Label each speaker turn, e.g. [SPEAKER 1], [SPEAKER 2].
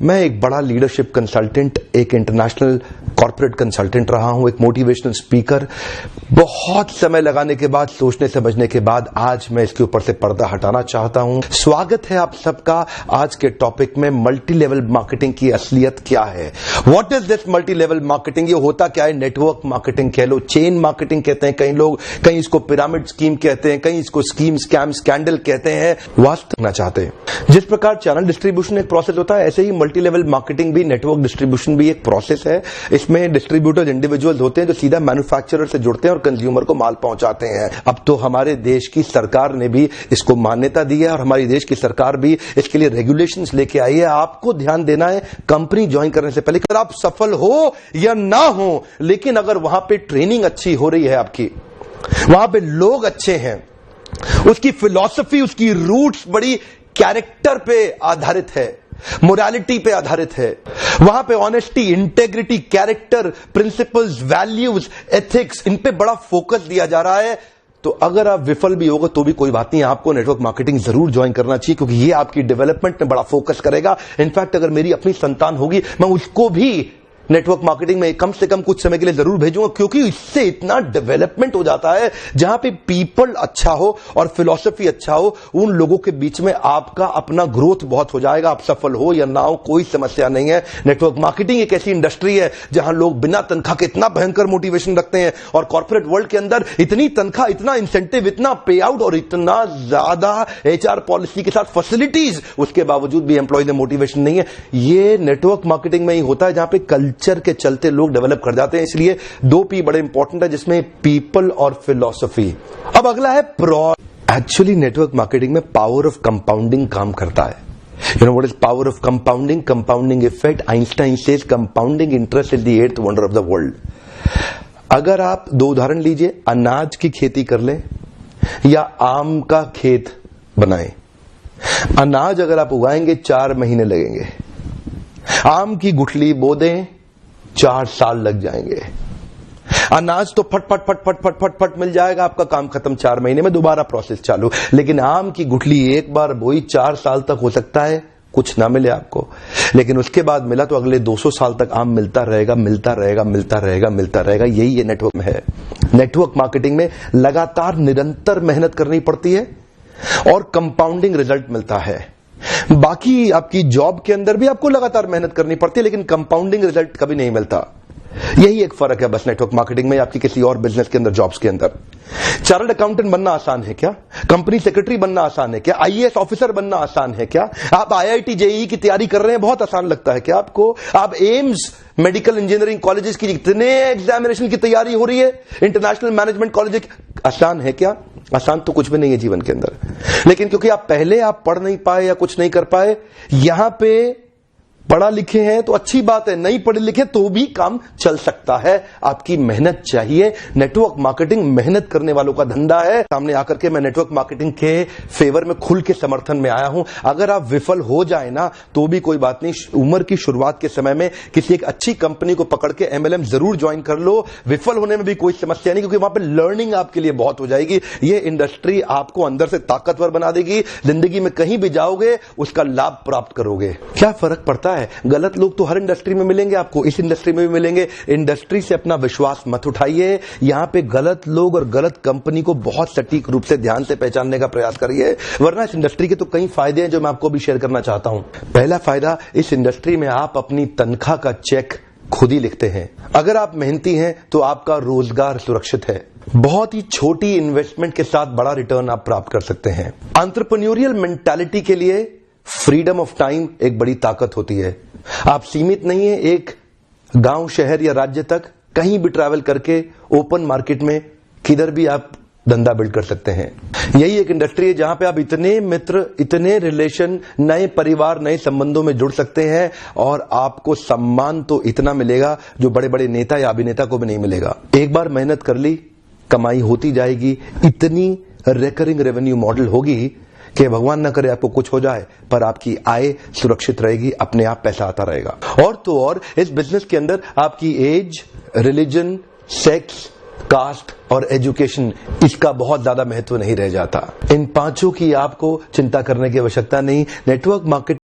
[SPEAKER 1] मैं एक बड़ा लीडरशिप कंसल्टेंट, एक इंटरनेशनल कॉर्पोरेट कंसल्टेंट रहा हूं, एक मोटिवेशनल स्पीकर। बहुत समय लगाने के बाद, सोचने समझने के बाद आज मैं इसके ऊपर से पर्दा हटाना चाहता हूं। स्वागत है आप सबका आज के टॉपिक में, मल्टी लेवल मार्केटिंग की असलियत क्या है। What is this multi level marketing? ये होता क्या है? नेटवर्क मार्केटिंग कह लो, चेन मार्केटिंग कहते हैं कई लोग, कहीं इसको पिरामिड स्कीम कहते हैं, कहीं इसको स्कीम, स्कैम, स्कैंडल कहते हैं। वास्तव चाहते हैं जिस प्रकार चैनल डिस्ट्रीब्यूशन एक प्रोसेस होता है, ऐसे ही मल्टी लेवल मार्केटिंग भी, नेटवर्क डिस्ट्रीब्यूशन भी एक प्रोसेस है। इसमें डिस्ट्रीब्यूटर्स इंडिविजुअल्स होते हैं जो सीधा मैन्युफैक्चरर से जुड़ते हैं और कंज्यूमर को माल पहुंचाते हैं। अब तो हमारे देश की सरकार ने भी इसको मान्यता दी है और हमारी देश की सरकार भी इसके लिए रेगुलेशंस लेके आई है। आपको ध्यान देना है कंपनी ज्वाइन करने से पहले, अगर आप सफल हो या ना हो, लेकिन अगर वहां पे ट्रेनिंग अच्छी हो रही है, आपकी वहां पे लोग अच्छे हैं, उसकी फिलॉसफी, उसकी रूट्स बड़ी कैरेक्टर पे आधारित है, मोरालिटी पे आधारित है, वहां पे honesty, integrity, character, principles, values, ethics, इन पे बड़ा फोकस दिया जा रहा है, तो अगर आप विफल भी होगा तो भी कोई बात नहीं, आपको नेटवर्क मार्केटिंग जरूर ज्वाइन करना चाहिए, क्योंकि ये आपकी डेवलपमेंट में बड़ा फोकस करेगा। इनफैक्ट अगर मेरी अपनी संतान होगी, मैं उसको भी नेटवर्क मार्केटिंग में कम से कम कुछ समय के लिए जरूर भेजूंगा, क्योंकि इससे इतना डेवलपमेंट हो जाता है। जहां पे पीपल अच्छा हो और फिलॉसफी अच्छा हो, उन लोगों के बीच में आपका अपना ग्रोथ बहुत हो जाएगा। आप सफल हो या ना हो, कोई समस्या नहीं है। नेटवर्क मार्केटिंग एक ऐसी इंडस्ट्री है जहां लोग बिना तनख्वाह के इतना भयंकर मोटिवेशन रखते हैं, और कॉर्पोरेट वर्ल्ड के अंदर इतनी तनख्वाह, इतना इंसेंटिव, इतना पे आउट और इतना ज्यादा एचआर पॉलिसी के साथ फैसिलिटीज, उसके बावजूद भी एम्प्लॉयज में मोटिवेशन नहीं है। ये नेटवर्क मार्केटिंग में ही होता है, जहां पे कल्चर के चलते लोग डेवलप कर जाते हैं। इसलिए 2 P बड़े इंपॉर्टेंट है, जिसमें पीपल और फिलॉसफी। अब अगला है एक्चुअली नेटवर्क मार्केटिंग में पावर ऑफ कंपाउंडिंग काम करता है। You know what is power of compounding? Compounding effect. Einstein says compounding interest is the 8th wonder of the world. अगर आप 2 उदाहरण लीजिए, अनाज की खेती कर लें या आम का खेत बनाएं। अनाज अगर आप उगाएंगे 4 महीने लगेंगे, आम की गुठली बो दें 4 साल लग जाएंगे। अनाज तो फट फट फट फट फट फट फट मिल जाएगा, आपका काम खत्म, 4 महीने में दोबारा प्रोसेस चालू। लेकिन आम की गुठली एक बार बोई 4 साल तक हो सकता है कुछ ना मिले आपको, लेकिन उसके बाद मिला तो अगले 200 साल तक आम मिलता रहेगा, मिलता रहेगा, मिलता रहेगा, मिलता रहेगा। यही ये नेटवर्क में है। नेटवर्क मार्केटिंग में लगातार निरंतर मेहनत करनी पड़ती है और कंपाउंडिंग रिजल्ट मिलता है। बाकी आपकी जॉब के अंदर भी आपको लगातार मेहनत करनी पड़ती है, लेकिन कंपाउंडिंग रिजल्ट कभी नहीं मिलता। यही एक फर्क है बस नेटवर्क मार्केटिंग में आपकी किसी और बिजनेस के अंदर, जॉब्स के अंदर। चार्टर्ड अकाउंटेंट बनना आसान है क्या? कंपनी सेक्रेटरी बनना आसान है क्या? आईएएस ऑफिसर बनना आसान है क्या? आप आईआईटी जेईई की तैयारी कर रहे हैं, बहुत आसान लगता है क्या आपको? आप एम्स मेडिकल इंजीनियरिंग कॉलेजेस की इतने एग्जामिनेशन की तैयारी हो रही है, इंटरनेशनल मैनेजमेंट कॉलेज, आसान है क्या? आसान तो कुछ भी नहीं है जीवन के अंदर। लेकिन क्योंकि आप पहले पढ़ नहीं पाए या कुछ नहीं कर पाए, यहां पे पढ़ा लिखे हैं तो अच्छी बात है, नहीं पढ़े लिखे तो भी काम चल सकता है। आपकी मेहनत चाहिए। नेटवर्क मार्केटिंग मेहनत करने वालों का धंधा है। सामने आकर के मैं नेटवर्क मार्केटिंग के फेवर में खुल के समर्थन में आया हूं। अगर आप विफल हो जाए ना तो भी कोई बात नहीं, उम्र की शुरुआत के समय में किसी एक अच्छी कंपनी को पकड़ के MLM जरूर ज्वाइन कर लो। विफल होने में भी कोई समस्या नहीं, क्योंकि वहां पर लर्निंग आपके लिए बहुत हो जाएगी। ये इंडस्ट्री आपको अंदर से ताकतवर बना देगी। जिंदगी में कहीं भी जाओगे उसका लाभ प्राप्त करोगे। क्या फर्क पड़ता है? गलत लोग तो हर इंडस्ट्री में मिलेंगे आपको, इस इंडस्ट्री में भी मिलेंगे। इंडस्ट्री से अपना विश्वास मत उठाइए। यहां पे गलत लोग और गलत कंपनी को बहुत सटीक रूप से ध्यान से पहचानने का प्रयास करिए, वरना इस इंडस्ट्री के तो कई फायदे हैं जो मैं आपको भी शेयर करना चाहता हूं। पहला फायदा, इस इंडस्ट्री में आप अपनी तनख्वाह का चेक खुद ही लिखते हैं। अगर आप मेहनती हैं तो आपका रोजगार सुरक्षित है। बहुत ही छोटी इन्वेस्टमेंट के साथ बड़ा रिटर्न आप प्राप्त कर सकते हैं। एंटरप्रेन्योरियल मेंटालिटी के लिए फ्रीडम ऑफ टाइम एक बड़ी ताकत होती है। आप सीमित नहीं है एक गांव, शहर या राज्य तक, कहीं भी ट्रैवल करके ओपन मार्केट में किधर भी आप धंधा बिल्ड कर सकते हैं। यही एक इंडस्ट्री है जहां पे आप इतने मित्र, इतने रिलेशन, नए परिवार, नए संबंधों में जुड़ सकते हैं, और आपको सम्मान तो इतना मिलेगा जो बड़े बड़े नेता या अभिनेता को भी नहीं मिलेगा। एक बार मेहनत कर ली, कमाई होती जाएगी। इतनी रिकरिंग रेवेन्यू मॉडल होगी कि भगवान ना करे आपको कुछ हो जाए, पर आपकी आय सुरक्षित रहेगी, अपने आप पैसा आता रहेगा। और तो और इस बिजनेस के अंदर आपकी एज, रिलीजन, सेक्स, कास्ट और एजुकेशन, इसका बहुत ज्यादा महत्व नहीं रह जाता। इन 5 की आपको चिंता करने की आवश्यकता नहीं। Network market